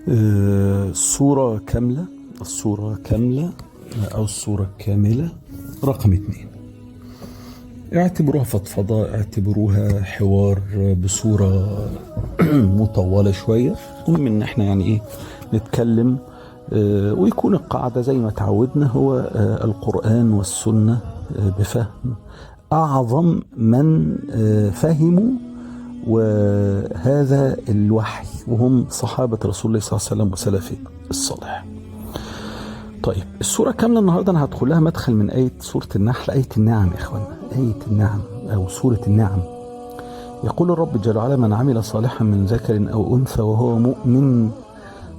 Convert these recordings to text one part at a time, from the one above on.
الصورة كاملة، الصورة كاملة أو الصورة كاملة رقم 2. اعتبروها فضفضة، اعتبروها حوار بصورة مطولة شوية. المهم ان احنا يعني ايه نتكلم، ويكون القاعدة زي ما تعودنا هو القرآن والسنة بفهم أعظم من فهموا وهذا الوحي، وهم صحابة رسول الله صلى الله عليه وسلم وسلفه الصالح. طيب السورة كاملة النهاردة أنا هدخلها مدخل من آية سورة النحل، آية النعم يا إخوانا، آية النعم أو سورة النعم. يقول الرب جل وعلا: من عمل صالحا من ذكر أو أنثى وهو مؤمن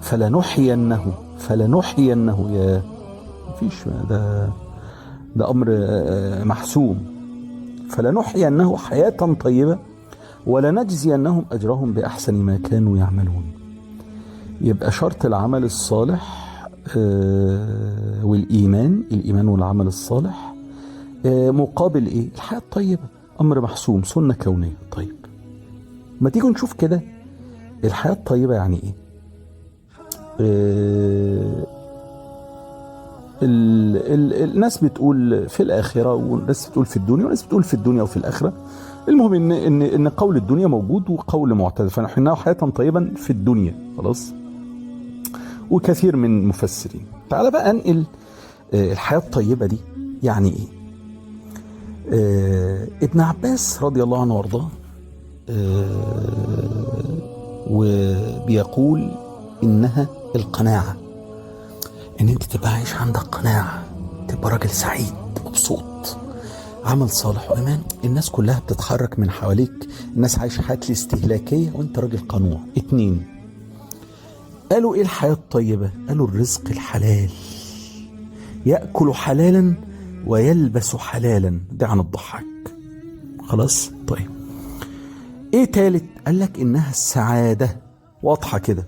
فلنحيينه يا مفيش ده أمر محسوم. فلنحيينه حياة طيبة ولنجزينهم أجرهم بأحسن ما كانوا يعملون. يبقى شرط العمل الصالح الإيمان والعمل الصالح مقابل إيه؟ الحياة الطيبة. أمر محسوم، سنة كونية. طيب ما تيجوا نشوف كده الحياة الطيبة يعني إيه؟ الناس بتقول في الآخرة، والناس بتقول في الدنيا، والناس بتقول في الدنيا وفي الآخرة. المهم إن قول الدنيا موجود وقول معتدل، فنحن حياة طيبا في الدنيا خلاص. وكثير من المفسرين. تعال بقى انقل الحياة الطيبة دي يعني ايه. ابن عباس رضي الله عنه وارضاه وبيقول انها القناعة، ان انت تبقى عايش عندك قناعة، تبقى راجل سعيد مبسوط، عمل صالح وايمان، الناس كلها بتتحرك من حواليك، الناس عايشة حياة الاستهلاكية وانت راجل قنوع. 2، قالوا ايه الحياة الطيبة؟ قالوا الرزق الحلال، يأكل حلالا ويلبس حلالا. ده عن الضحك خلاص. طيب ايه تالت؟ قال لك انها السعادة، واضحة كده.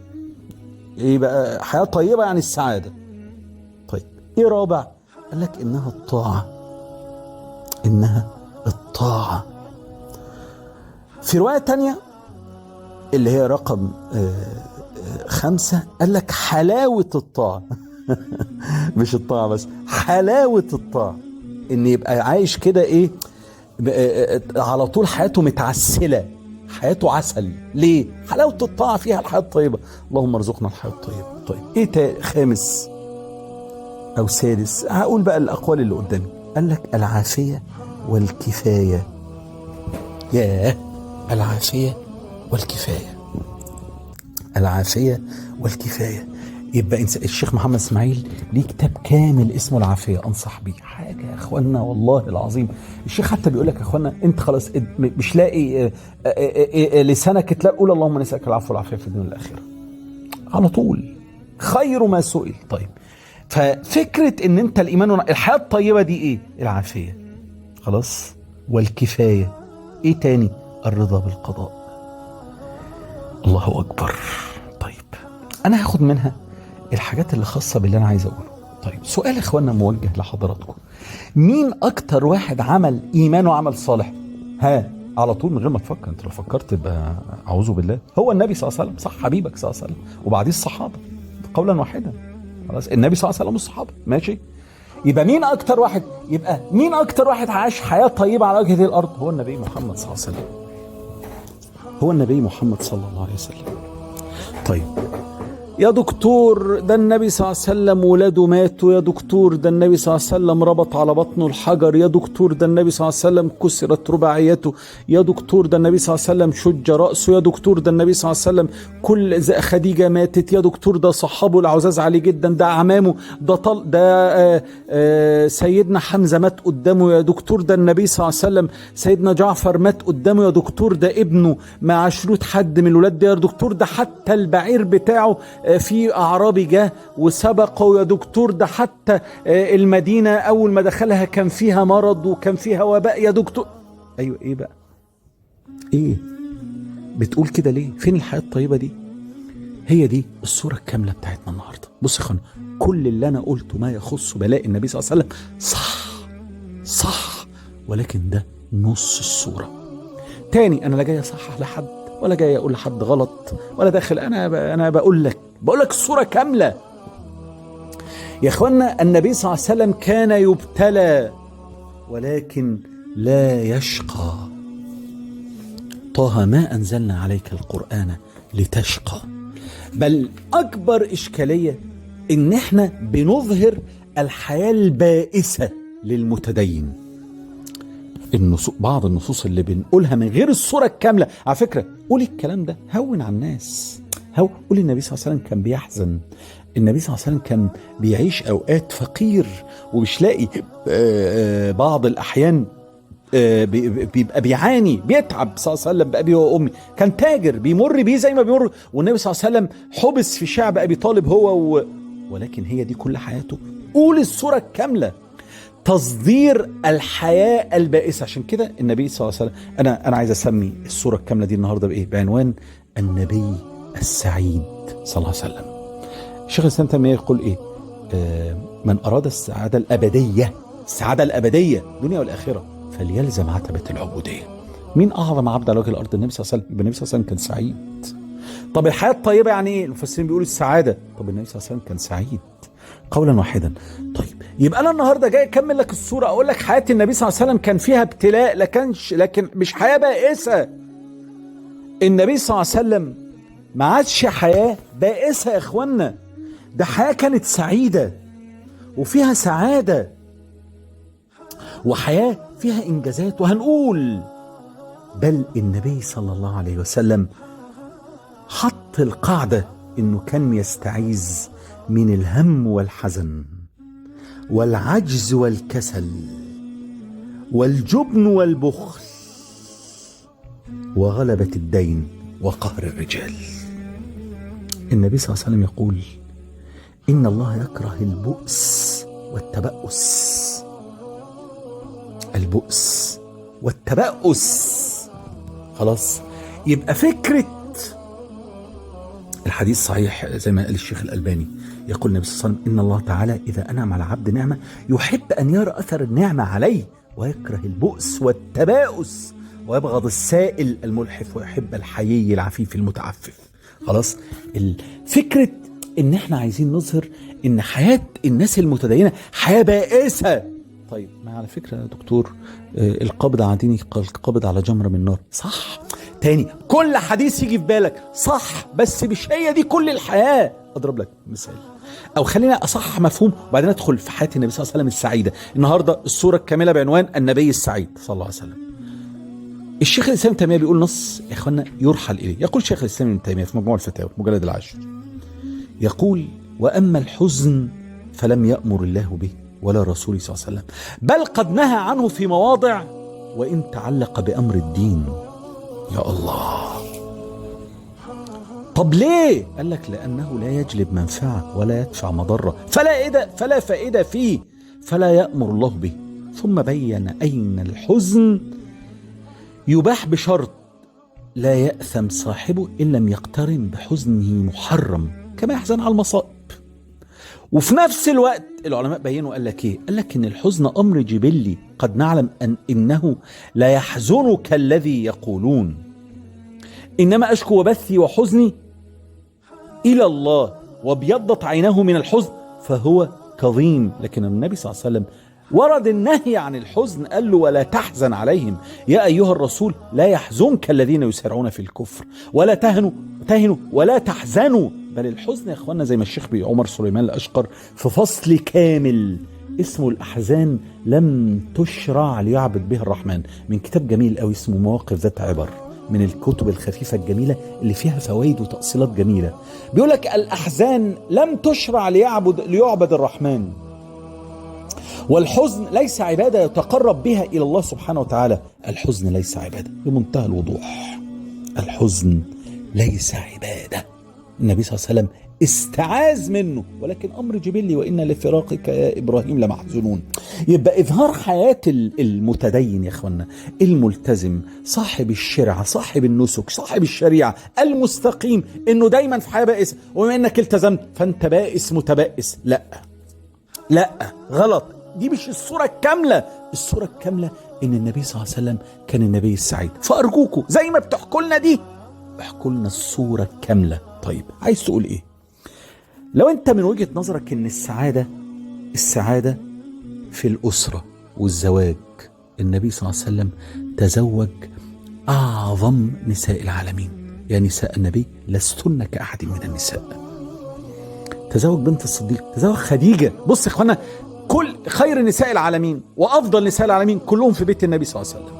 ايه بقى حياة طيبة؟ يعني السعادة. طيب ايه رابع؟ قال لك انها الطاعة، في رواية تانية اللي هي رقم 5 قال لك حلاوة الطاعة مش الطاعة بس، حلاوة الطاعة، ان يبقى عايش كده ايه على طول حياته متعسلة، حياته عسل. ليه؟ حلاوة الطاعة فيها الحياة الطيبة. اللهم ارزقنا الحياة الطيبة. طيب ايه 5 او 6؟ هقول بقى الاقوال اللي قدامي. قال لك العافية والكفاية. ياه، العافية والكفاية. يبقى الشيخ محمد اسماعيل ليه كتاب كامل اسمه العافية، انصح بيه. حاجة يا اخوانا والله العظيم. الشيخ حتى بيقول لك يا اخوانا انت خلاص مش لاقي لسانك تلاقي قول اللهم نسألك العفو والعافية في الدنيا والآخرة على طول، خير ما سئل. طيب ففكرة ان انت الايمان الحياة الطيبة دي ايه؟ العافية خلاص، والكفاية. ايه تاني؟ الرضا بالقضاء. الله اكبر. طيب انا هاخد منها الحاجات اللي خاصة باللي انا عايز اقوله. طيب سؤال اخوانا موجه لحضراتكم: مين اكتر واحد عمل ايمان وعمل صالح؟ على طول من غير ما تفكر. انت لو فكرت يبقى اعوذ بالله. هو النبي صلى الله عليه وسلم، صح؟ حبيبك صلى الله عليه وسلم، وبعديه الصحابة قولا واحدا. خلاص النبي صلى الله عليه وسلم والصحابة، ماشي. يبقى مين اكتر واحد عاش حياة طيبة على وجه الارض؟ هو النبي محمد صلى الله عليه وسلم، صلى الله عليه وسلم. طيب يا دكتور ده النبي صلى الله عليه وسلم ولاده ماتوا، يا دكتور ده النبي صلى الله عليه وسلم ربط على بطنه الحجر، يا دكتور ده النبي صلى الله عليه وسلم كسرت رباعيته، يا دكتور ده النبي صلى الله عليه وسلم شج رأسه، يا دكتور ده النبي صلى الله عليه وسلم كل خديجة ماتت، يا دكتور ده صحابه العزاز عليه جدا، ده عمامه، ده سيدنا حمزة مات قدامه، يا دكتور ده النبي صلى الله عليه وسلم سيدنا جعفر مات قدامه، يا دكتور ده ابنه مع شروط حد من الولاد ده، يا دكتور ده حتى البعير بتاعه في أعرابي جه وسبقه، يا دكتور ده حتى المدينة أول ما دخلها كان فيها مرض وكان فيها وباء، يا دكتور. أيوة إيه بقى؟ إيه بتقول كده ليه؟ فين الحياة الطيبة دي؟ هي دي الصورة الكاملة بتاعتنا النهاردة. بص يا اخوانا، كل اللي أنا قلته ما يخص بلاء النبي صلى الله عليه وسلم صح، ولكن ده نص الصورة. تاني أنا لا جاي أصحح لحد ولا جاي أقول لحد غلط ولا داخل. أنا بقول لك بقول لك الصورة كاملة يا اخوانا. النبي صلى الله عليه وسلم كان يبتلى ولكن لا يشقى. طه ما أنزلنا عليك القرآن لتشقى. بل أكبر إشكالية إن احنا بنظهر الحياة البائسة للمتدين. بعض النصوص اللي بنقولها من غير الصورة الكاملة. على فكرة قولي الكلام ده، هون على الناس. قولي النبي صلى الله عليه وسلم كان بيحزن، النبي صلى الله عليه وسلم كان بيعيش أوقات فقير ومش لاقي، بعض الأحيان بيبقى بيعاني بيتعب صلى الله عليه وسلم بأبي وأمي. كان تاجر بيمر بيه زي ما بيمر، والنبي صلى الله عليه وسلم حبس في شعب أبي طالب هو ولكن هي دي كل حياته. قول الصورة الكاملة، تصدير الحياة البائسة. عشان كده النبي صلى الله عليه وسلم، أنا عايز أسمي الصورة الكاملة دي النهاردة بإيه؟ بعنوان النبي السعيد صلى الله عليه وسلم. الشيخ الإسلام تيمية يقول إيه؟ من أراد السعادة الأبدية، السعادة الأبدية الدنيا والآخرة، فليلزم عتبة العبودية. مين أعظم عبد على وجه الأرض؟ النبي صلى الله عليه وسلم. النبي صلى الله عليه وسلم كان سعيد. طب الحياة الطيبة يعني إيه؟ المفسرين بيقولوا السعادة. طب النبي صلى الله عليه وسلم كان سعيد قولا واحدا. طيب يبقى أنا النهاردة جاي أكمل لك الصورة، أقول لك حياة النبي صلى الله عليه وسلم كان فيها ابتلاء لكن مش حياة بائسة. النبي صلى الله عليه وسلم ما عادش حياة بائسة يا إخوانا، ده حياة كانت سعيدة وفيها سعادة، وحياة فيها إنجازات. وهنقول بل النبي صلى الله عليه وسلم حط القاعدة إنه كان يستعيذ من الهم والحزن والعجز والكسل والجبن والبخل وغلبة الدين وقهر الرجال. النبي صلى الله عليه وسلم يقول إن الله يكره البؤس والتبأس. البؤس والتبأس. خلاص، يبقى فكرة الحديث صحيح زي ما قال الشيخ الألباني، يقول النبي صلى الله عليه وسلم إن الله تعالى إذا أنعم على عبد نعمة يحب أن يرى أثر النعمة عليه، ويكره البؤس والتباؤس، ويبغض السائل الملحف، ويحب الحيي العفيف المتعفف. خلاص، الفكرة إن احنا عايزين نظهر إن حياة الناس المتدينة حياة بائسة. طيب ما على فكرة يا دكتور القبض على ديني القبض على جمرة من نار، صح؟ تاني كل حديث يجي في بالك صح، بس مش هي دي كل الحياة. أضرب لك مثال، أو خلينا أصحح مفهوم وبعدين أدخل في حياة النبي صلى الله عليه وسلم السعيدة. النهاردة الصورة الكاملة بعنوان النبي السعيد صلى الله عليه وسلم. الشيخ الإسلام تيمية بيقول نص يا إخوانا يرحل إليه. يقول شيخ الإسلام ابن تيمية في مجموع الفتاوى مجلد 10، يقول وأما الحزن فلم يأمر الله به ولا رسوله صلى الله عليه وسلم، بل قد نهى عنه في مواضع وإن تعلق بأمر الدين. يا الله، طب ليه؟ قال لك لأنه لا يجلب منفعة ولا يدفع مضرة، فلا فائدة فيه، فلا يأمر الله به. ثم بين أين الحزن يباح بشرط لا يأثم صاحبه إن لم يقترن بحزنه محرم كما يحزن على المصائب. وفي نفس الوقت العلماء بينوا قال لك ايه؟ قال لك ان الحزن امر جبلي، قد نعلم انه لا يحزنك الذي يقولون، انما اشكو وبثي وحزني الى الله، وابيضت عينه من الحزن فهو كظيم. لكن النبي صلى الله عليه وسلم ورد النهي عن الحزن، قال له ولا تحزن عليهم يا ايها الرسول لا يحزنك الذين يسارعون في الكفر ولا تهنوا ولا تحزنوا. بل الحزن يا اخوانا زي ما الشيخ عمر سليمان الاشقر في فصل كامل اسمه الأحزان لم تشرع ليعبد بها الرحمن، من كتاب جميل قوي اسمه مواقف ذات عبر، من الكتب الخفيفة الجميلة اللي فيها فوائد وتأصيلات جميلة. بيقول لك الأحزان لم تشرع ليعبد الرحمن، والحزن ليس عبادة يتقرب بها إلى الله سبحانه وتعالى. الحزن ليس عبادة بمنتهى الوضوح، الحزن ليس عبادة. النبي صلى الله عليه وسلم استعاذ منه، ولكن أمر جبلي وإنا لفراقك يا إبراهيم لمحزونون. يبقى إظهار حياة المتدين يا إخوانا، الملتزم، صاحب الشرع، صاحب النسك، صاحب الشريعة، المستقيم، إنه دايما في حياة بائسة، وما إنك التزمت فأنت بائس متبائس. لا غلط، دي مش الصورة الكاملة. الصورة الكاملة إن النبي صلى الله عليه وسلم كان النبي السعيد. فأرجوكوا زي ما بتحكوا لنا دي احكوا لنا الصورة الكاملة. طيب عايز تقول إيه؟ لو انت من وجهة نظرك ان السعادة في الأسرة والزواج، النبي صلى الله عليه وسلم تزوج أعظم نساء العالمين. يا نساء النبي لستن كأحد من النساء. تزوج بنت الصديق، تزوج خديجة. بص يا اخوانا، كل خير نساء العالمين وأفضل نساء العالمين كلهم في بيت النبي صلى الله عليه وسلم،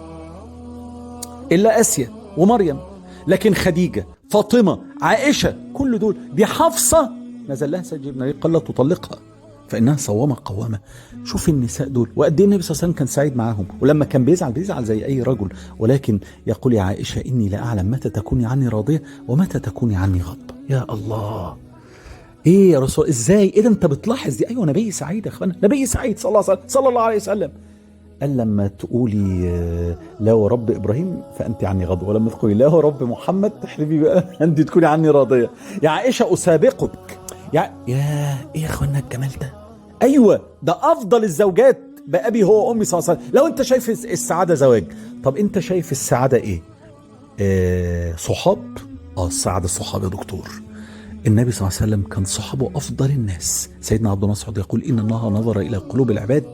إلا آسيا ومريم. لكن خديجة، فاطمة، عائشة، كل دول. دي حفصة نزل لها سيد النبي قال لا تطلقها فإنها صوامة قوامة. شوف النساء دول وقد ايه النبي صلى الله عليه وسلم كان سعيد معاهم. ولما كان بيزعل زي أي رجل، ولكن يقول يا عائشة إني لا أعلم متى تكوني عني راضية ومتى تكوني عني غضبة. يا الله، ايه يا رسول، ازاي؟ ايه ده انت بتلاحظ دي؟ ايوه نبي سعيد يا اخوانا، نبي سعيد صلى الله عليه وسلم. قال لما تقولي لا ورب ابراهيم فانت عني غضب، ولما تقولي لا ورب محمد تحلفي بقى انت تكوني عني راضيه. يا عائشه اسابقك. ايه يا اخوانا الجمال ده؟ ايوه ده افضل الزوجات بابي هو وامي صلى الله عليه وسلم. لو انت شايف السعاده زواج، طب انت شايف السعاده ايه؟ صحاب. السعاده صحاب يا دكتور. النبي صلى الله عليه وسلم كان صحابه أفضل الناس. سيدنا عبد الله مسعود يقول إن الله نظر إلى قلوب العباد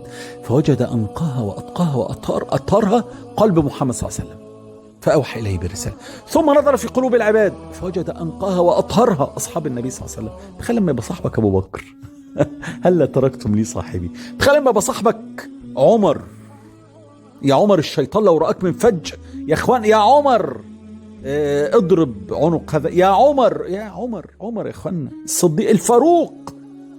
فوجد أنقاها وأتقاها وأطهرها قلب محمد صلى الله عليه وسلم فأوحى إليه بالرسالة. ثم نظر في قلوب العباد فوجد أنقاها وأطهرها أصحاب النبي صلى الله عليه وسلم. تخيل لما يبقى صاحبك أبو بكر هلا تركتم لي صاحبي. تخيل لما يبقى صاحبك عمر. يا عمر الشيطان لو رآك من فج يا إخوان، يا عمر اضرب عنق هذا. يا عمر يا اخوانا الصديق الفاروق،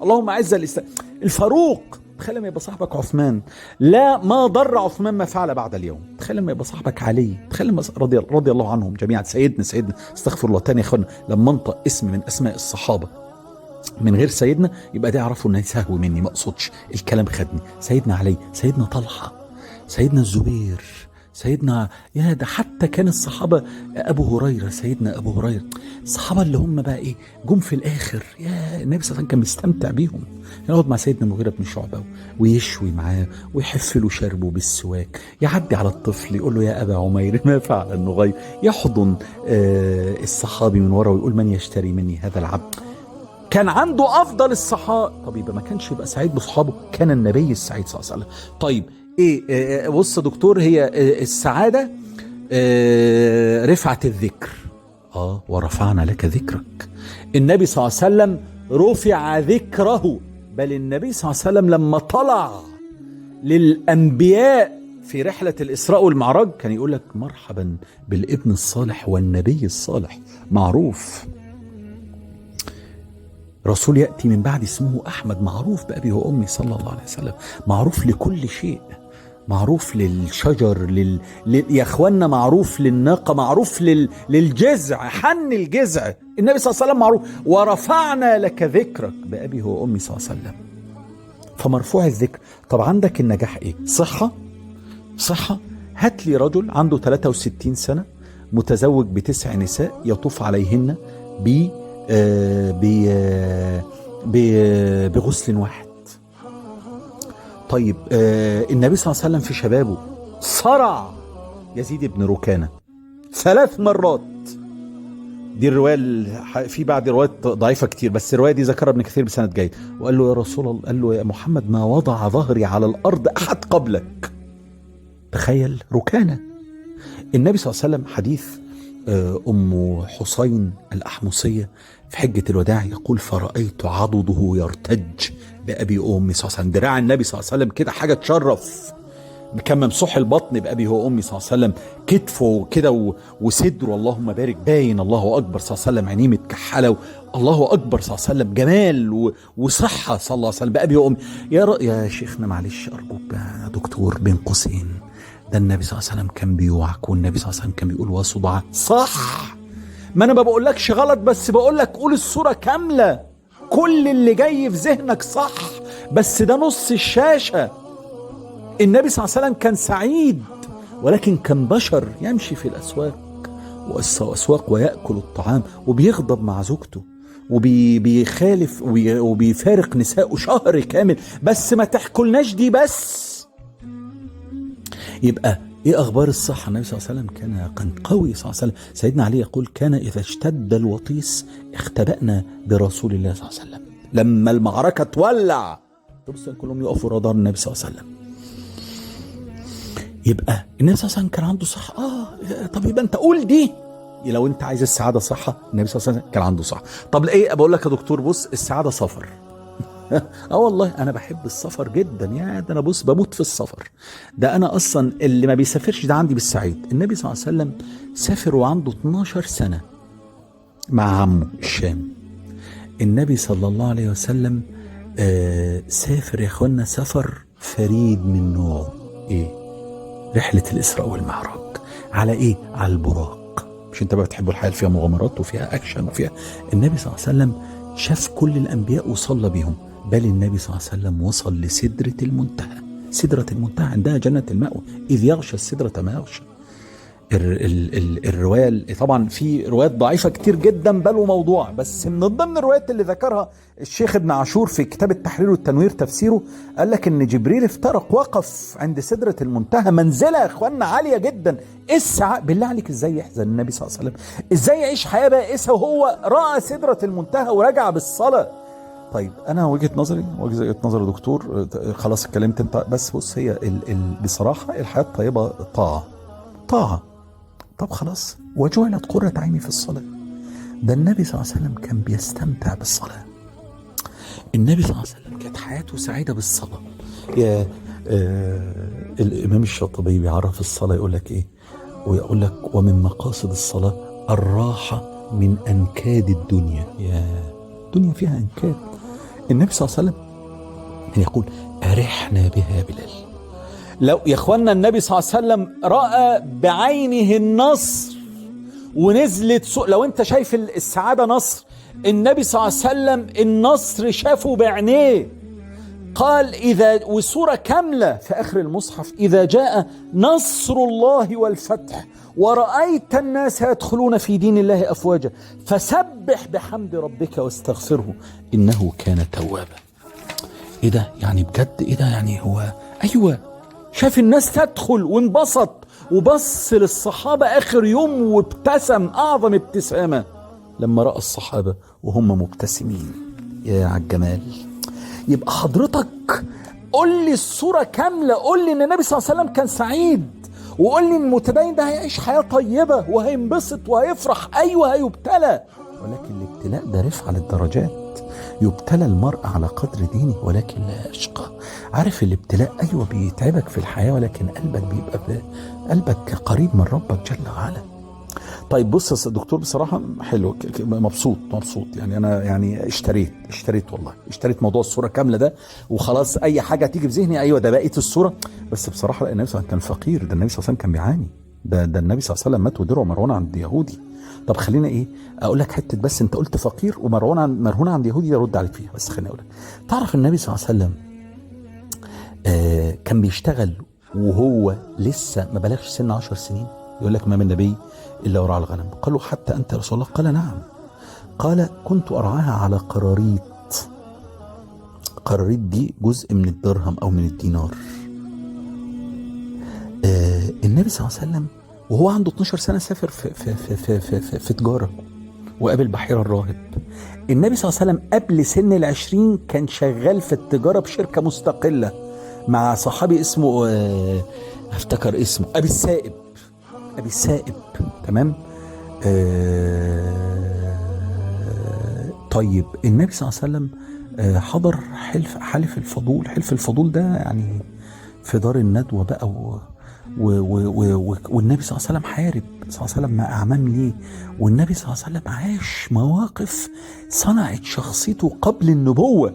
اللهم اعز الاسلام. الفاروق. تخيل لما يبقى صاحبك عثمان، لا ما ضر عثمان ما فعل بعد اليوم. تخيل لما يبقى صاحبك علي. تخيل لما رضي الله عنهم جميعا. سيدنا استغفر الله تاني يا اخوانا، لما انطق اسم من اسماء الصحابه من غير سيدنا يبقى ده يعرفوا ان سهو مني، ما اقصدش، الكلام خدني. سيدنا علي، سيدنا طلحه، سيدنا الزبير، سيدنا، يا ده حتى كان الصحابة أبو هريرة، سيدنا أبو هريرة. الصحابة اللي هم بقى إيه جم في الآخر، يا النبي صلى الله عليه وسلم كان بيستمتع بيهم. يقعد مع سيدنا المغيرة بن شعبة ويشوي معاه ويحف له شربه بالسواك، يعدي على الطفل يقول له يا أبا عمير ما فعل النغير، يحضن الصحابي من ورا ويقول من يشتري مني هذا العبد. كان عنده أفضل الصحابة. طب يبقى ما كانش يبقى سعيد بصحابه؟ كان النبي السعيد صلى الله عليه وسلم. طيب ايه بص يا دكتور، هي السعادة رفعة الذكر. ورفعنا لك ذكرك. النبي صلى الله عليه وسلم رفع ذكره، بل النبي صلى الله عليه وسلم لما طلع للأنبياء في رحلة الإسراء والمعراج كان يقول لك مرحبا بالابن الصالح والنبي الصالح. معروف رسول يأتي من بعد اسمه أحمد، معروف بأبي وأمي صلى الله عليه وسلم، معروف لكل شيء، معروف للشجر يا اخوانا، معروف للناقة، معروف للجذع، حن الجذع. النبي صلى الله عليه وسلم معروف. ورفعنا لك ذكرك بأبي وأمي صلى الله عليه وسلم. فمرفوع الذكر. طب عندك النجاح ايه؟ صحة. هات لي رجل عنده 63 سنة متزوج ب9 نساء يطوف عليهن بغسل واحد. طيب النبي صلى الله عليه وسلم في شبابه صرع يزيد بن ركانة 3 مرات. دي الرواية في بعض روايات ضعيفة كتير، بس الرواية دي ذكرها ابن كثير بسند جيد. وقال له يا رسول الله، قال له يا محمد ما وضع ظهري على الأرض أحد قبلك. تخيل ركانة. النبي صلى الله عليه وسلم حديث أم حسين الأحمصية في حجة الوداع يقول فرأيت عضده يرتج بأبي وأمي صلى الله عليه وسلم. دراع النبي صلى الله عليه وسلم كده حاجة تشرف، كان ممسوح البطن بأبي وأمي صلى الله عليه وسلم، كتفه كده وصدره اللهم بارك باين، الله أكبر صلى الله عليه وسلم، عينيه متكحلة، الله أكبر صلى الله عليه وسلم، جمال وصحة صلى الله عليه وسلم بأبي وأمي. يا شيخنا معلش أرجوك يا دكتور بين قوسين، ده النبي صلى الله عليه وسلم كان بيوعك، والنبي صلى الله عليه وسلم كان بيقول وصدع. صح، ما أنا ما بقولكش غلط، بس بقولك قول الصورة كاملة. كل اللي جاي في ذهنك صح، بس ده نص الشاشة. النبي صلى الله عليه وسلم كان سعيد، ولكن كان بشر يمشي في الأسواق ويأكل الطعام، وبيغضب مع زوجته، وبيخالف وبيفارق نساءه شهر كامل. بس ما تحكولناش دي بس. يبقى ايه اخبار الصحة؟ النبي صلى الله عليه وسلم كان قوي صلى الله عليه وسلم. سيدنا علي يقول كان اذا اشتد الوطيس اختبأنا برسول الله صلى الله عليه وسلم. لما المعركة تولع تبص كلهم يقفوا ورا دار النبي صلى الله عليه وسلم. يبقى النبي صلى الله عليه وسلم كان عنده صح. طب يبقى انت قول دي، لو انت عايز السعادة صحة النبي صلى الله عليه وسلم كان عنده صح. طب ايه بقول لك يا دكتور؟ بص، السعادة سفر. والله انا بحب السفر جدا، يا ده انا بص بموت في السفر. ده انا اصلا اللي ما بيسافرش ده عندي بالسعيد. النبي صلى الله عليه وسلم سافر وعنده 12 سنة مع عمه الشام. النبي صلى الله عليه وسلم سافر يا اخوانا سفر فريد من نوعه. ايه؟ رحلة الاسراء والمعراج. على ايه؟ على البراق. مش انت بقى بتحبوا الحياة اللي فيها مغامرات وفيها اكشن وفيها؟ النبي صلى الله عليه وسلم شاف كل الانبياء وصلى بيهم، بل النبي صلى الله عليه وسلم وصل لسدرة المنتهى. سدرة المنتهى عندها جنة المأوى، إذ يغشى السدرة ما يغشى. الرواية طبعا في روايات ضعيفة كتير جدا بل وموضوع، بس من ضمن الروايات اللي ذكرها الشيخ ابن عاشور في كتاب التحرير والتنوير تفسيره، قال لك ان جبريل افترق وقف عند سدرة المنتهى، منزلة يا اخوانا عالية جدا. بالله عليك ازاي يحزن النبي صلى الله عليه وسلم؟ ازاي يعيش حياة بائسة وهو رأى سدرة المنتهى ورجع بالصلاة؟ طيب انا وجهة نظر دكتور، خلاص اتكلمت انت، بس بص هي بصراحة الحياة الطيبة طاعة. طب خلاص، وجعلت قرة عيني في الصلاة. ده النبي صلى الله عليه وسلم كان بيستمتع بالصلاة. النبي صلى الله عليه وسلم كانت حياته سعيدة بالصلاة. يا الإمام الشاطبي بيعرف الصلاة يقول لك إيه؟ ويقول لك ومن مقاصد الصلاة الراحة من أنكاد الدنيا. يا الدنيا فيها أنكاد. النبي صلى الله عليه وسلم يقول أرحنا بها بلال. لو يا اخوانا النبي صلى الله عليه وسلم رأى بعينه النصر ونزلت لو انت شايف السعادة نصر، النبي صلى الله عليه وسلم النصر شافه بعينيه. قال إذا، وسورة كاملة في آخر المصحف، إذا جاء نصر الله والفتح ورأيت الناس يدخلون في دين الله أفواجا فسبح بحمد ربك واستغفره إنه كان توابا. إيه ده يعني؟ بجد إيه ده يعني؟ هو أيوة شاف الناس تدخل وانبسط وبص للصحابة آخر يوم وابتسم أعظم ابتسامة لما رأى الصحابة وهم مبتسمين. يا عالجمال. يبقى حضرتك قول لي الصورة كاملة، قول لي إن النبي صلى الله عليه وسلم كان سعيد، وقول لي إن المتدين ده هيعيش حياة طيبة وهينبسط وهيفرح. أيوة هيبتلى، ولكن الابتلاء ده رفع للدرجات. يبتلى المرء على قدر دينه ولكن لا يشقى. عارف الابتلاء ايوه بيتعبك في الحياه، ولكن قلبك بيبقى قلبك قريب من ربك جل وعلا. طيب بص يا دكتور، بصراحه حلو، مبسوط يعني. انا يعني اشتريت والله اشتريت موضوع الصوره كامله ده، وخلاص اي حاجه تيجي في ذهني ايوه ده بقيه الصوره. بس بصراحه لا، النبي صلى الله عليه وسلم كان فقير. ده النبي صلى الله عليه وسلم كان بيعاني. ده النبي صلى الله عليه وسلم مات ودرعه مرهون عند يهودي. طب خلينا ايه اقول لك حته، بس انت قلت فقير ومرهون عند يهودي، ارد عليك فيها. بس خليني اقول لك، تعرف النبي صلى الله عليه وسلم كان بيشتغل وهو لسه ما بلغش سن 10 سنين. يقول لك ما من نبي الا ورعى الغنم. قالوا حتى انت يا رسول الله؟ قال نعم. قال كنت ارعاها على قراريط. قراريط دي جزء من الدرهم او من الدينار. النبي صلى الله عليه وسلم وهو عنده 12 سنة سافر في تجارة وقابل بحيرة الراهب. النبي صلى الله عليه وسلم قبل سن 20 كان شغال في التجارة بشركة مستقلة مع صحابي اسمه افتكر اسمه أبي السائب. تمام. طيب النبي صلى الله عليه وسلم حضر حلف الفضول ده يعني في دار الندوة بقى والنبي صلى الله عليه وسلم حارب صلى الله عليه وسلم مع أعمام ليه. والنبي صلى الله عليه وسلم عاش مواقف صنعت شخصيته قبل النبوة.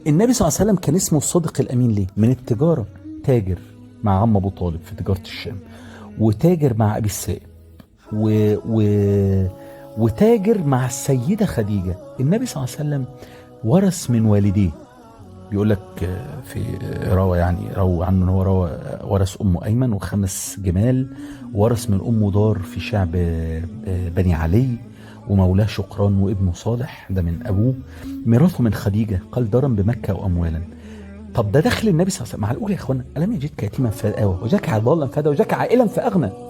النبي صلى الله عليه وسلم كان اسمه الصادق الأمين ليه؟ من التجارة، تاجر مع عم أبو طالب في تجارة الشام، وتاجر مع أبي السائب، وتاجر مع السيدة خديجة. النبي صلى الله عليه وسلم ورث من والديه. بيقول لك في روى عنه ان هو ورث امه ايمن و5 جمال، ورث من امه دار في شعب بني علي، ومولاه شقران وابنه صالح ده من ابوه. ميراثه من خديجه قال دارا بمكه واموالا. طب ده دخل النبي صلى الله عليه وسلم. معقول يا اخوانا؟ الم يجدك يتيما فآوى وجاك ضالا فهدى وجاك عائلا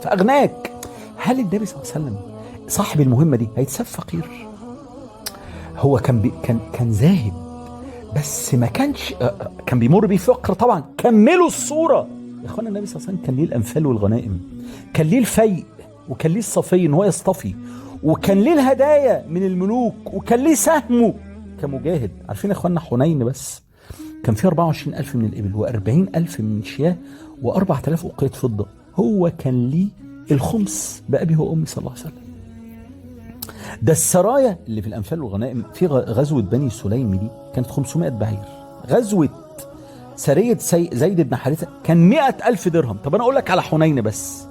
فاغناك. هل النبي صلى الله عليه وسلم صاحب المهمه دي هيتساب فقير؟ هو كان زاهد، بس ما كانش كان بيمر بيه فقر طبعا. كملوا الصوره يا اخوانا. النبي صلى الله عليه وسلم كان ليه الانفال والغنائم، كان ليه الفيء، وكان ليه الصفي ان هو يصطفي، وكان ليه الهدايا من الملوك، وكان ليه سهمه كمجاهد. عارفين يا اخوانا حنين بس كان فيه 24,000 من الإبل، و40,000 من الشياه، و4,000 أوقية فضة. هو كان ليه الخمس بأبي وأمي صلى الله عليه وسلم. ده السرايا اللي في الأنفال والغنائم في غزوة بني سليم دي كانت 500 بعير. غزوة سرية زيد بن حارثة كان 100,000 درهم. طب أنا أقول لك على حنين بس.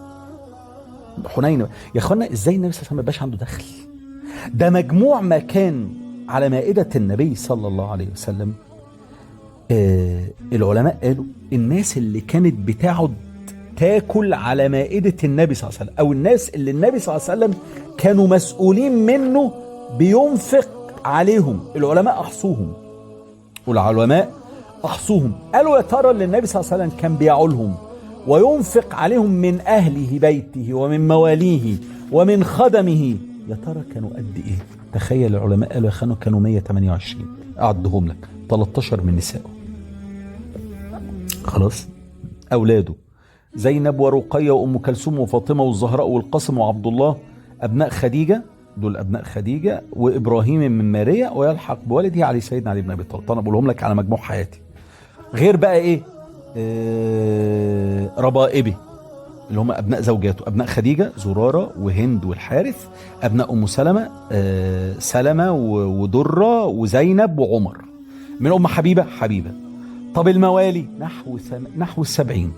حنين يا اخوانا، ازاي النبي صلى الله عليه وسلم ما يبقاش عنده دخل؟ ده مجموع ما كان على مائدة النبي صلى الله عليه وسلم. العلماء قالوا الناس اللي كانت بتقعد تاكل على مائدة النبي صلى الله عليه وسلم، او الناس اللي النبي صلى الله عليه وسلم كانوا مسؤولين منه بينفق عليهم، العلماء احصوهم. والعلماء احصوهم قالوا يا ترى اللي النبي صلى الله عليه وسلم كان بيعولهم وينفق عليهم من اهله بيته ومن مواليه ومن خدمه، يا ترى كانوا قد ايه؟ تخيل العلماء قالوا يا خانوا كانوا 128. اعدهم لك، 13 من نسائه خلاص، اولاده زينب ورقية وام كلثوم وفاطمة والزهراء والقاسم وعبد الله ابناء خديجة، دول ابناء خديجة، وابراهيم من ماريا، ويلحق بوالده علي سيدنا علي بن ابي طالب. انا بقولهم لك على مجموع حياتي، غير بقى ايه ربائبه اللي هم ابناء زوجاته، ابناء خديجة زرارة وهند والحارث، ابناء ام سلمة سلمة ودرة وزينب وعمر، من ام حبيبة. طب الموالي نحو 70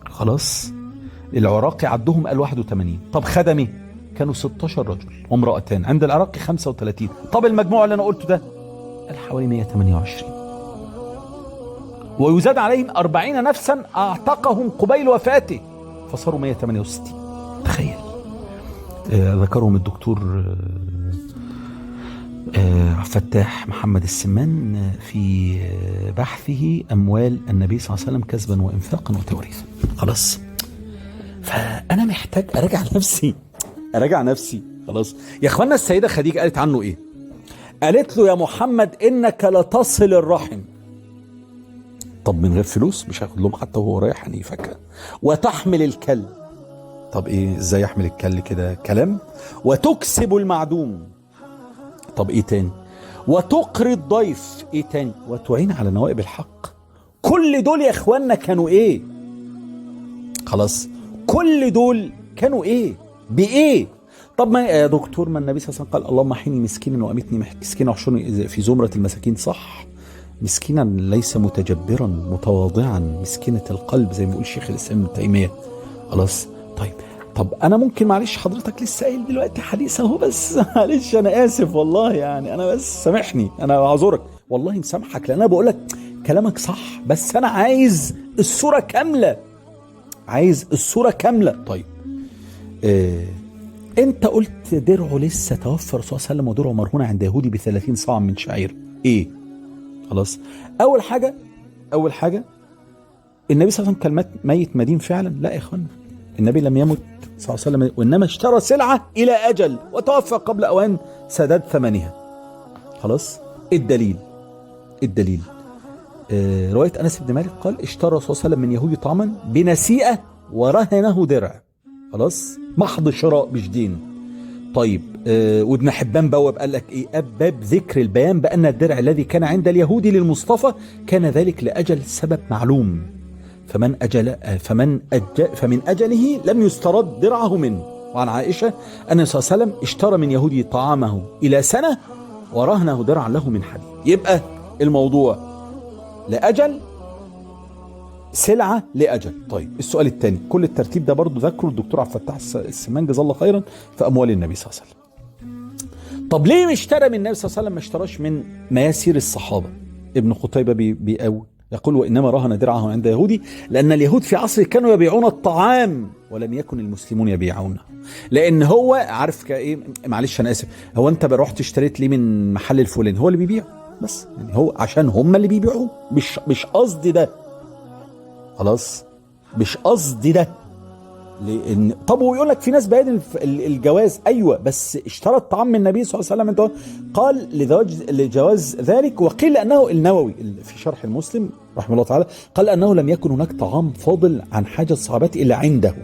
خلاص. العراقي عدهم قال 81. طب خدمي كانوا 16 رجل وامرأتان، عند العراقي 35. طب المجموع اللي انا قلته ده قال حوالي 128. ويزاد عليهم 40 نفسا اعتقهم قبيل وفاته فصاروا 168. تخيل. ذكرهم الدكتور فتاح محمد السمان في بحثه أموال النبي صلى الله عليه وسلم كسبا وإنفاقا وتوريثا. خلاص، فأنا محتاج أراجع نفسي خلاص يا أخوانا. السيدة خديجة قالت عنه إيه؟ قالت له يا محمد إنك لتصل الرحم. طب من غير فلوس مش هاخد لهم حتى وهو رايح يعني فاكهة. وتحمل الكل. طب إيه إزاي يحمل الكل كده كلام؟ وتكسب المعدوم. طب ايه تاني؟ وتقري الضيف. ايه تاني؟ وتعين على نوائب الحق. كل دول يا اخوانا كانوا ايه؟ خلاص، كل دول كانوا ايه؟ بايه؟ طب ما يا دكتور، ما النبي صلى الله عليه وسلم قال اللهم احيني مسكينا وامتني مسكينا واحشرني في زمرة المساكين. صح، مسكينا ليس متجبرا متواضعا، مسكينة القلب زي ما يقول شيخ الاسلام ابن تيمية. خلاص طب انا ممكن معلش حضرتك لسه قايل دلوقتي حديث اهو، بس معلش انا اسف والله، يعني انا بس سامحني، انا اعذرك والله مسامحك، لان انا بقول لك كلامك صح، بس انا عايز الصوره كامله. طيب انت قلت درعه لسه توفى الرسول صلى الله عليه وسلم ودرعه مرهون عند يهودي ب30 صاع من شعير. ايه؟ خلاص، اول حاجه النبي صلى الله عليه وسلم كان ميت مدين فعلا؟ لا يا اخوانا، النبي لم يمت صلى الله عليه وسلم، وإنما اشترى سلعة إلى أجل وتوفى قبل أوان سداد ثمنها. خلاص، الدليل رواية أنس بن مالك قال اشترى صلى الله عليه وسلم من يهودي طعاما بنسيئة ورهنه درع. خلاص، محض شراء مش دين. طيب وابن حبان بواب قال لك ايه؟ باب ذكر البيان بأن الدرع الذي كان عند اليهودي للمصطفى كان ذلك لأجل سبب معلوم، فمن أجله لم يسترد درعه منه. وعن عائشة أن صلى الله عليه وسلم اشترى من يهودي طعامه إلى سنة ورهنه درعا له من حديد. يبقى الموضوع لأجل، سلعة لأجل. طيب السؤال الثاني، كل الترتيب ده برضو ذكره الدكتور عبد الفتاح السمان جزاه الله خيرا في أموال النبي صلى الله عليه وسلم. طب ليه اشترى من النبي صلى الله عليه وسلم ما اشتراش من مياسير الصحابة؟ ابن قتيبة بيقول يقول وإنما رهن درعه عند يهودي لأن اليهود في عصره كانوا يبيعون الطعام ولم يكن المسلمون يبيعونه. لأن هو عارف كإيه، معلش أنا آسف، هو أنت رحت اشتريت ليه من محل الفلاني؟ هو اللي بيبيع بس، يعني هو عشان هم اللي بيبيعوه، مش قصدي ده. خلاص، مش قصدي ده. لان طب ويقول لك في ناس بيان الجواز، ايوه بس اشترط طعام من النبي صلى الله عليه وسلم، قال لجواز ذلك. وقيل انه النووي في شرح المسلم رحمه الله تعالى قال انه لم يكن هناك طعام فاضل عن حاجه الصحابه الا عنده.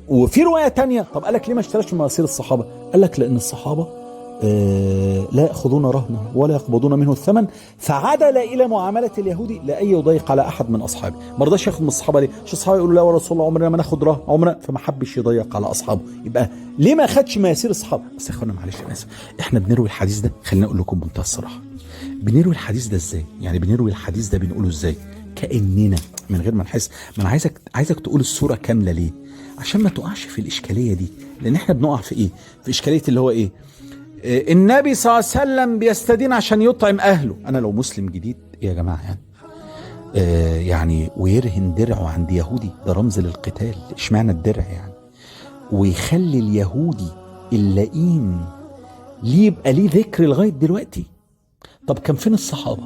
وفي روايه تانية، طب قال لك ليه ما اشتراش من مواسير الصحابه؟ قال لك لان الصحابه لا يأخذون رهنه ولا يقبضون منه الثمن، فعدل إلى معاملة اليهودي لأن يضيق على أحد من أصحابه. ما رضاش ياخد من الصحابة ليه؟ عشان الصحابة يقولوا لا ورسول الله عمرنا ما ناخد رهن عمرنا، فما حبش يضيق على أصحابه. يبقى ليه ما خدش مياسير الصحابة؟ بس يا اخوانا معلش أنا آسف، إحنا بنروي الحديث ده، خلينا أقول لكم بمنتهى الصراحة، بنروي الحديث ده إزاي؟ يعني بنروي الحديث ده بنقوله إزاي؟ كأننا من غير ما نحس. ما أنا عايزك تقول الصورة كاملة ليه؟ عشان ما تقعش في الإشكالية دي، لأن إحنا بنقع في إيه؟ في إشكالية اللي هو إيه؟ النبي صلى الله عليه وسلم بيستدين عشان يطعم اهله. انا لو مسلم جديد يا جماعه يعني ويرهن درعه عند يهودي، ده رمز للقتال، اشمعنى الدرع يعني؟ ويخلي اليهودي اللئيم ليه يبقى ليه ذكر لغايه دلوقتي. طب كان فين الصحابه؟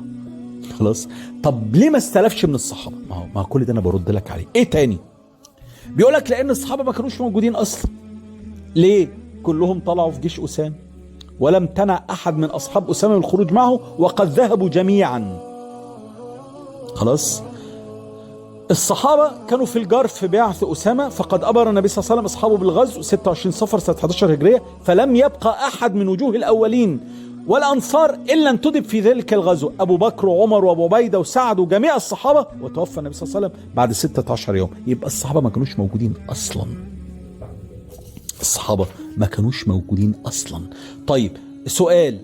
خلاص، طب ليه ما استلفش من الصحابه؟ ما هو كل ده انا برد لك عليه. ايه تاني؟ بيقول لك لان الصحابه ما كانوش موجودين اصلا. ليه؟ كلهم طلعوا في جيش اسامه، ولم تنع أحد من أصحاب أسامة من الخروج معه، وقد ذهبوا جميعا. خلاص، الصحابة كانوا في الجار في بعث أسامة، فقد أمر النبي صلى الله عليه وسلم أصحابه بالغزو 26 صفر سنة 11 هجرية، فلم يبقى أحد من وجوه الأولين والأنصار إلا انتدب في ذلك الغزو أبو بكر وعمر وأبو عبيدة وسعد وجميع الصحابة، وتوفى النبي صلى الله عليه وسلم بعد 16 يوم. يبقى الصحابة ما كانوش موجودين أصلا. الصحابة ما كانوش موجودين أصلا. طيب سؤال،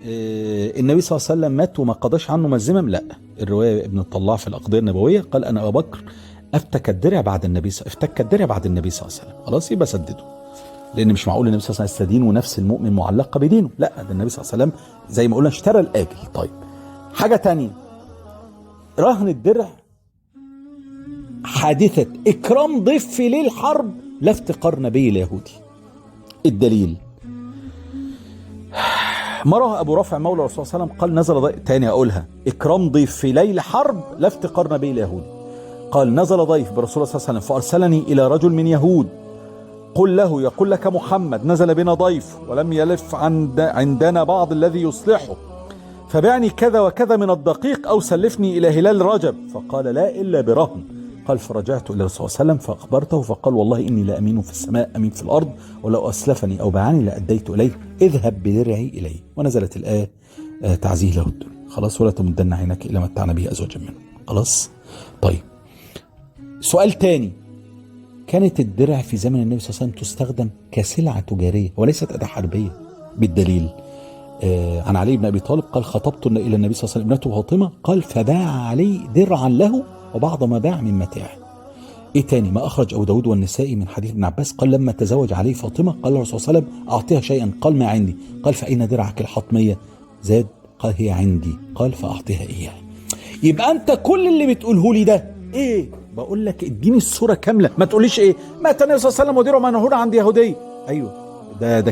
النبي صلى الله عليه وسلم مات وما قضاش عنه مزمم؟ لا، الرواية ابن الطلاع في الأقضية النبوية قال أنا أبو بكر افتك الدرع بعد النبي صلى الله عليه وسلم. خلاص يبقى سدده، لأن مش معقول النبي صلى الله عليه وسلم يستدين ونفس المؤمن معلقة بدينه. لا، ده النبي صلى الله عليه وسلم زي ما قلنا اشترى الآجل. طيب حاجة تانية، رهن الدرع حادثة إكرام ضيف في ليل حرب لا افتقار نبي اليهودي. الدليل مرة أبو رافع مولى رسول الله صلى الله عليه وسلم قال نزل تاني أقولها، إكرام ضيف في ليل حرب لا افتقار نبي اليهودي. قال نزل ضيف برسول الله صلى الله عليه وسلم فأرسلني إلى رجل من يهود، قل له يقول لك محمد نزل بنا ضيف ولم يلف عندنا بعض الذي يصلحه، فبعني كذا وكذا من الدقيق أو سلفني إلى هلال رجب. فقال لا إلا برهن. قال فرجعت إلى الرسول صلى الله عليه وسلم فأخبرته، فقال والله إني لأمين في السماء أمين في الأرض، ولو أسلفني أو باعني لأديت إليه، اذهب بدرعي إليه. ونزلت الآية تعزيه له الدنيا. خلاص، ولا تمدن عينك إلى متعنا به أزواجا منه. خلاص. طيب سؤال تاني، كانت الدرع في زمن النبي صلى الله عليه وسلم تستخدم كسلعة تجارية وليست أداة حربية. بالدليل عن علي بن أبي طالب قال خطبت إلى النبي صلى الله عليه وسلم ابنته فاطمة، قال فباع علي درعا له وبعض ما باع من متاعه. ايه تاني؟ ما اخرج ابو داود والنسائي من حديث ابن عباس قال لما تزوج عليه فاطمه قال الرسول صلى الله عليه وسلم اعطيها شيئا، قال ما عندي، قال فاين درعك الحطميه؟ زاد قال هي عندي، قال فاعطيها اياها. يبقى انت كل اللي بتقوله لي ده ايه؟ بقول لك اديني الصوره كامله، ما تقوليش ايه مات النبي صلى الله عليه وسلم وديره منهور عند يهوديه. ايوه ده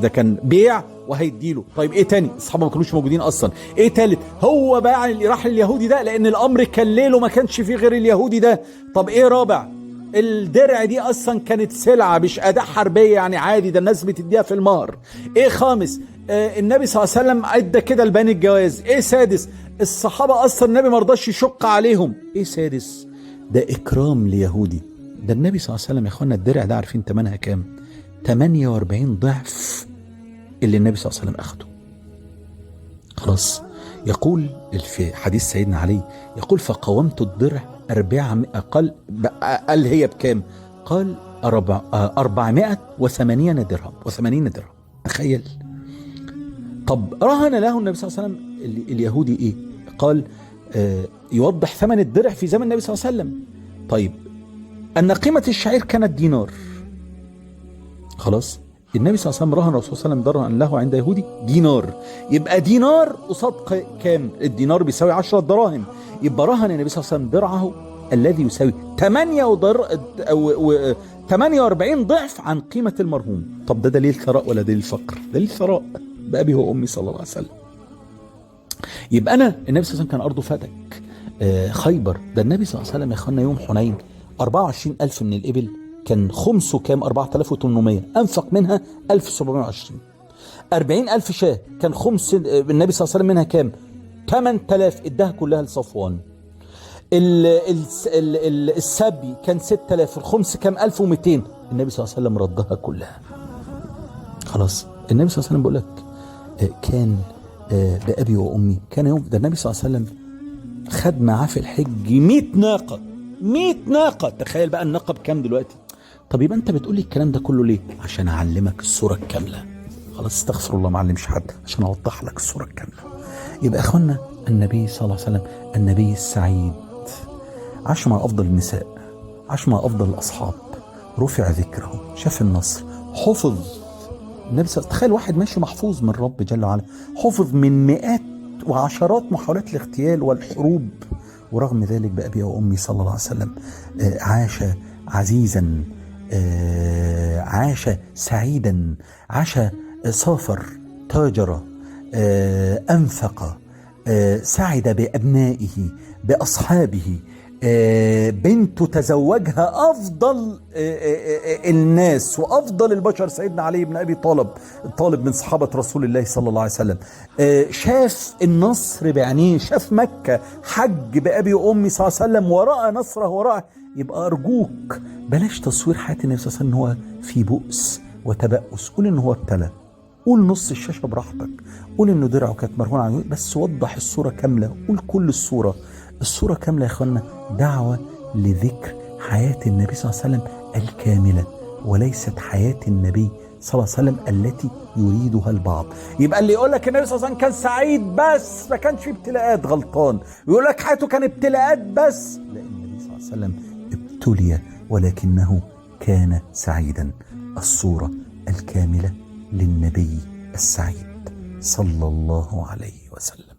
كان بيع وهيديله. طيب ايه تاني؟ الصحابه ما كانوش موجودين اصلا. ايه تالت؟ هو باع راح لليهودي ده لان الامر كان ليل وما كانش فيه غير اليهودي ده. طب ايه رابع؟ الدرع دي اصلا كانت سلعه مش اداه حربيه يعني عادي، ده الناس بتديها في المهر. ايه خامس؟ النبي صلى الله عليه وسلم ادى كده لبني الجواز. ايه سادس؟ الصحابه اصلا النبي ما رضاش يشق عليهم. ايه سادس؟ ده اكرام ليهودي. ده النبي صلى الله عليه وسلم يا اخوانا الدرع ده عارفين ثمنها كام؟ 48 ضعف اللي النبي صلى الله عليه وسلم أخده. خلاص، يقول في حديث سيدنا علي يقول فقومت الضرع 400. قال هي بكام؟ قال 480 درهم و80 درهم. تخيل. طب رهن له النبي صلى الله عليه وسلم اليهودي ايه؟ قال يوضح ثمن الدرع في زمن النبي صلى الله عليه وسلم. طيب أن قيمة الشعير كانت دينار. خلاص، النبي صلى الله عليه وسلم رهن الرسول صلى الله عليه وسلم درعا له عند يهودي دينار. يبقى دينار قصاد كام؟ الدينار بيساوي 10 دراهم. يبقى رهن النبي صلى الله عليه وسلم درعه الذي يساوي 48 ضعف عن قيمة المرهون. طب ده دليل ثراء ولا دليل فقر؟ دليل ثراء بأبي وأمي صلى الله عليه وسلم. يبقى أنا النبي صلى الله عليه وسلم كان أرضه فتك خيبر. ده النبي صلى الله عليه وسلم يا أخوانا يوم حنين 24,000 من الإبل كان خمسه كام؟ 4,800، أنفق منها 1,720. 40,000 شاة كان خمس النبي صلى الله عليه وسلم منها كام؟ 8,000، اداها كلها لصفوان. السبي كان 6,000، الخمس كام؟ 1,200، النبي صلى الله عليه وسلم ردها كلها. خلاص النبي صلى الله عليه وسلم بيقول لك كان بأبي وأمي، كان يوم ده النبي صلى الله عليه وسلم خد معاه في الحج 100 ناقة. 100 ناقة، تخيل بقى الناقة بكام دلوقتي؟ طب يبقى انت بتقولي الكلام ده كله ليه؟ عشان اعلمك الصورة الكاملة. خلاص استغفر الله، ما علمش حد، عشان اوضح لك الصورة الكاملة. يبقى اخوانا النبي صلى الله عليه وسلم النبي السعيد عاش مع افضل النساء، عاش مع افضل الاصحاب، رفع ذكره، شاف النصر، حفظ. النبي صلى الله عليه وسلم تخيل واحد ماشي محفوظ من رب جل وعلا، حفظ من مئات وعشرات محاولات الاغتيال والحروب، ورغم ذلك بأبي وأمي صلى الله عليه وسلم عاش عزيزا، عاش سعيدا، عاش سافر، تاجر، أنفق، سعد بأبنائه بأصحابه. بنته تزوجها أفضل الناس وأفضل البشر، سيدنا علي بن أبي طالب من صحابة رسول الله صلى الله عليه وسلم. شاف النصر بعينيه، شاف مكة، حج بأبي وأمي صلى الله عليه وسلم ورأى نصره ورأى. يبقى أرجوك بلاش تصوير حياة النبي صلى الله عليه وسلم إن هو في بؤس وتبأس. قول إن هو ابتلى، قول نص الشاشة براحتك، قول إنه درعه كانت مرهونة عليه، بس وضح الصورة كاملة، قول كل الصورة كاملة يا اخوانا. دعوة لذكر حياة النبي صلى الله عليه وسلم الكاملة، وليست حياة النبي صلى الله عليه وسلم التي يريدها البعض. يبقى اللي يقول لك النبي صلى الله عليه وسلم كان سعيد بس ما كانش فيه ابتلاءات غلطان، ويقول لك حياته كان ابتلاءات بس، لا، النبي صلى الله عليه وسلم ابتلي ولكنه كان سعيدا. الصورة الكاملة للنبي السعيد صلى الله عليه وسلم.